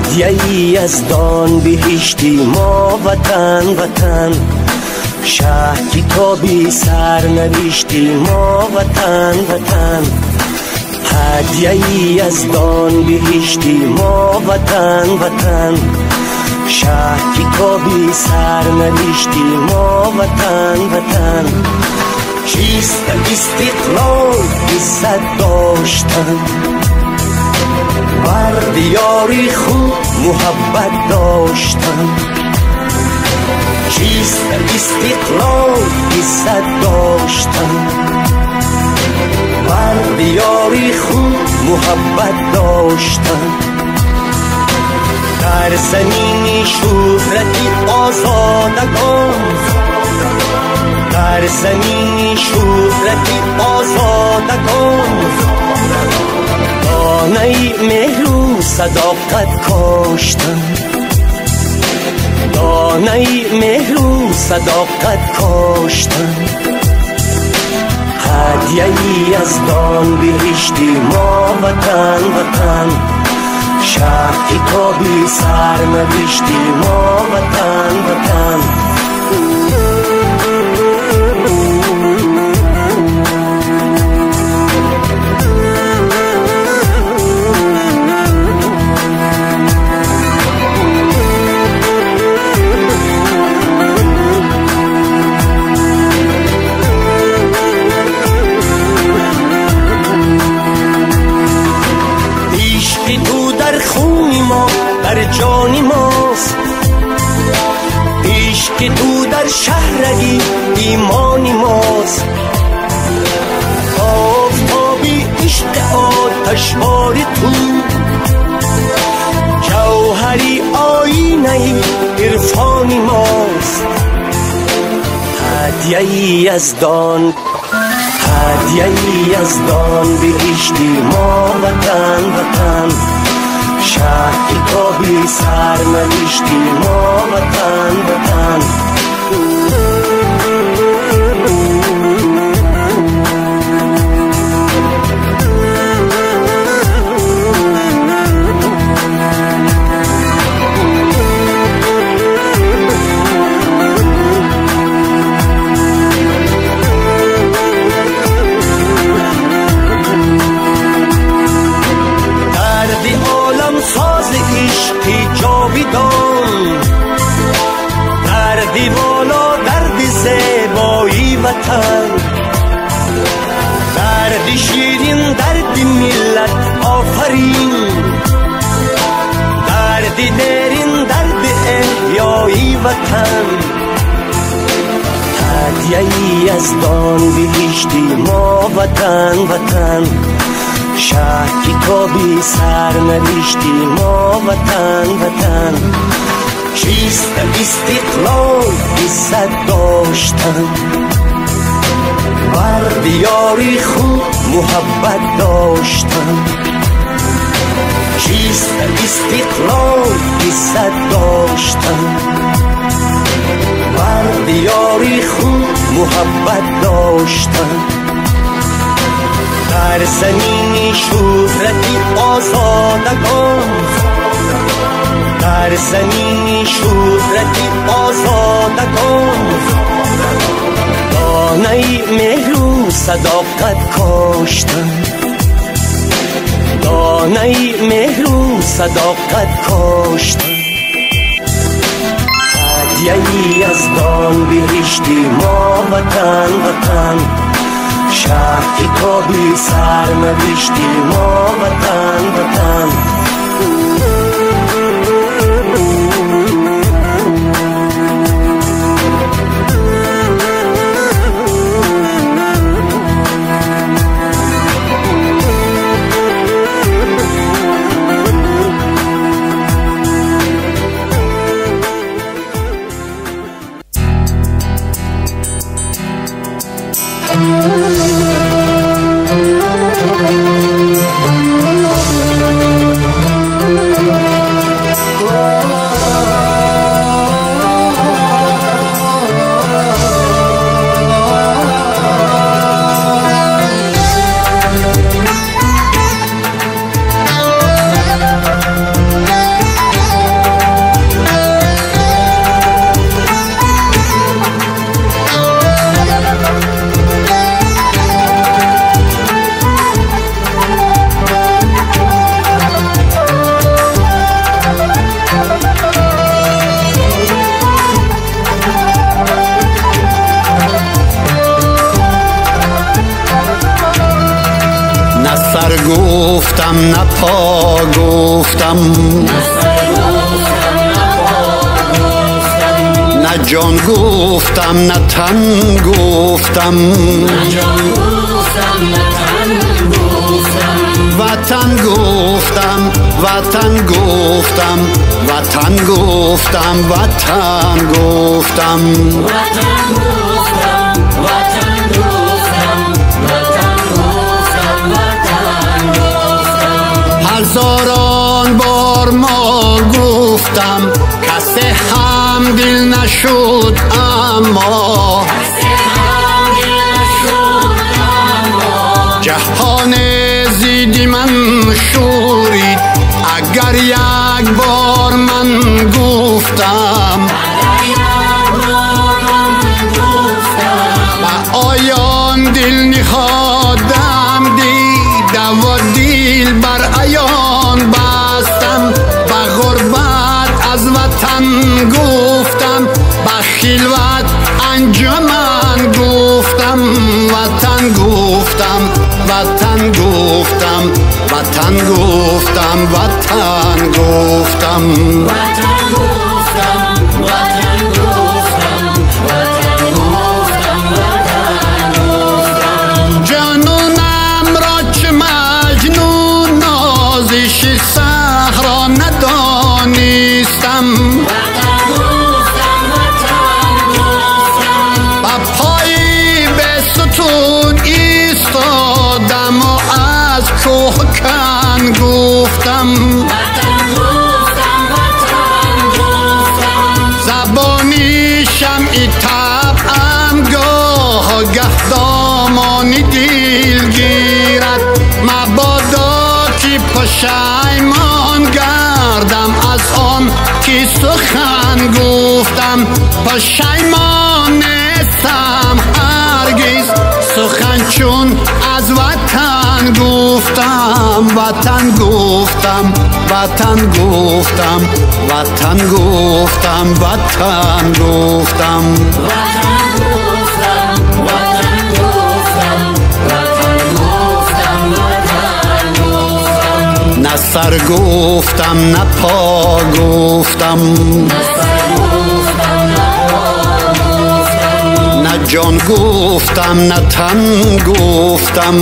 هدیه‌ای از دان بهشتی ما وطن وطن، شهر کتابی سرنوشتی ما وطن وطن، هدیه‌ای از دان بهشتی ما وطن وطن، شهر کتابی سرنوشتی ما وطن وطن. چیست استقلال عزت داشتن، بر دیاری خود محبت داشتن. چیست استقلال عزت داشتن، بر دیاری خود محبت داشتن. در زمین شهرتی آزادگان، در زمین شهرتی آزادگان، دانه مهر و صداقت کاشتن، دانه مهر و صداقت کاشتن. هدیه‌ای از دان بهشتی ما وطن وطن، شهر کتابی سرنوشتی ما وطن وطن. در جانی ماست، عشق تو در شهرگی ایمانی ماست. آفتابی عشق آتشباری تو، جوهری آینه عرفانی ماست. هدیه‌ای از دان، هدیه‌ای از دان بهشتی ما وطن وطن، شهر کتابی سرنوشتی ما وطن وطن. دردی بالا درد زیبایی وطن، دردی شیرین دردی ملت آفرین، دردی درین درد احیایی وطن. هدیه‌ای از دان بهشتی ما وطن وطن، شهر کتابی سرنوشتی ما وطن وطن. چیست استقلال عزت داشتن، بر دیاری خود محبت داشتن. چیست استقلال عزت داشتن، بر دیاری خود محبت داشتن. در زمین شهرتی آزادگان، در زمین شهرتی آزادگان، دانه مهر و صداقت کاشتن، دانه مهر و صداقت کاشتن. هدیه‌ای از دان بهشتی ما وطن وطن، شهر کتابی سرنوشتی ما وطن وطن. گفتم نه پا گفتم، نه جان گفتم نه تن گفتم، وطن گفتم وطن گفتم، وطن گفتم وطن گفتم، هزاران بار ما گفتم کسی هم دل نشد، اما جهان زیدی من شورید. اگر یک بار من گفتم با آیان دل نهادم دیده و دل بر عیان بستم، با غربت از وطن گفتم، با خلوت انجمن گفتم، وطن گفتم وطن گفتم، وطن گفتم وطن گفتم، جانونم را چه مجنون نازش صحرا ندانستم، با پای به ستون ایستادم و از کوه کن گفتم، زبانی شمعی طبعم گاه گه دامانی دل گیرد، مبادا که پشیمان گردم از آن که سخن گفتم، پشیمان نیستم هرگز سخن چون از وطن گفتم، وطن گفتم وطن گفتم، وطن گفتم وطن گفتم، نه سر گفتم نه پا گفتم، نه جان گفتم نه تن گفتم،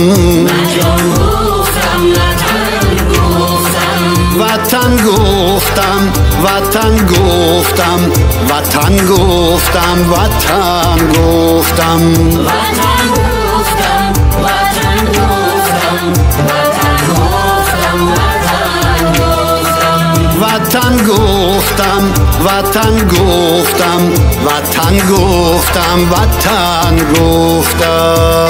وطن گفتم وطن گفتم، وطن گفتم وطن گفتم، وطن گفتم وطن گفتم، وطن گفتم وطن گفتم.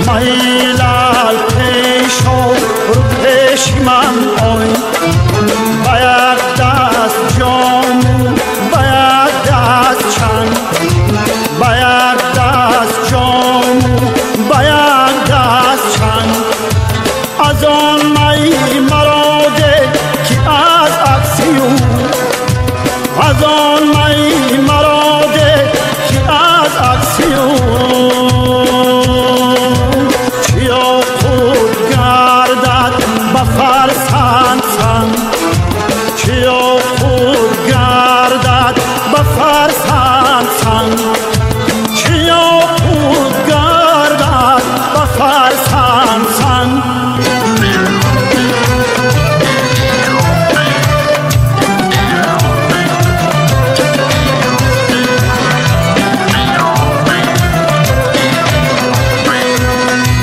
مایلال پیشو رو پیش من آی، باید دست جامو باید دست چند، باید دست جامو باید دست چند، از آن مای مراده که از عکسیو، از آن مای مراده که از عکسیو،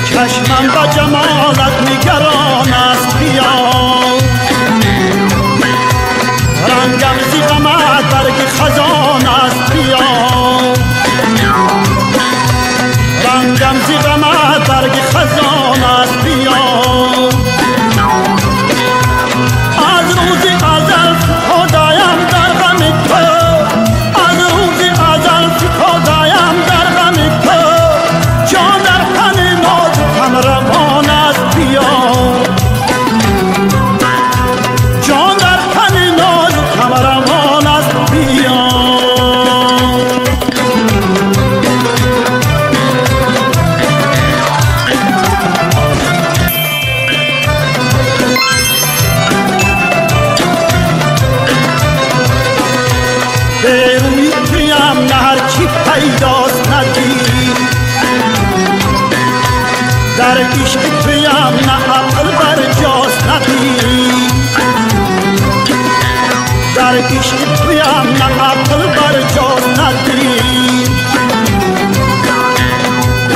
چشمم با جمالت نگران است، بیا پیداست ندید در عشق تویم نه عقل بر جاست ندید در عشق تویم نه عقل بر جاست ندید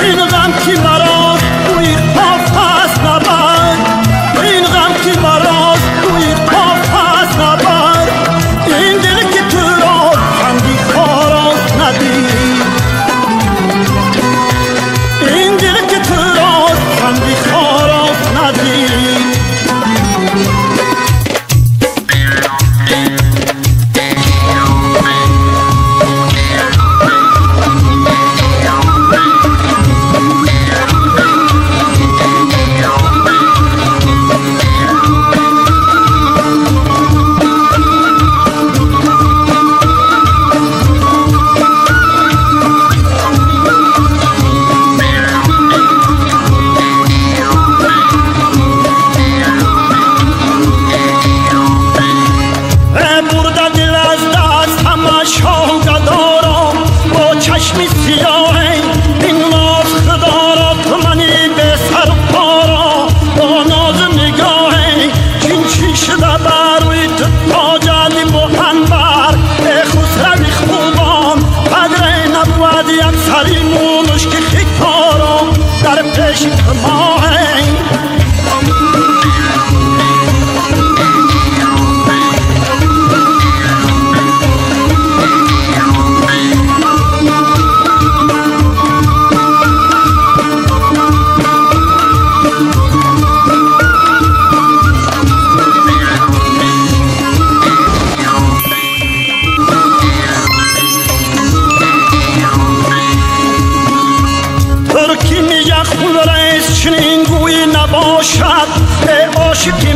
این غم کی مراست توی قفس نبرد این غم کی مراست توی قفس نبرد این دل که تو را خندی خاراست ندید این دل که تو را خندی خاراست ندید چنین گویی نباشد ای عاشقی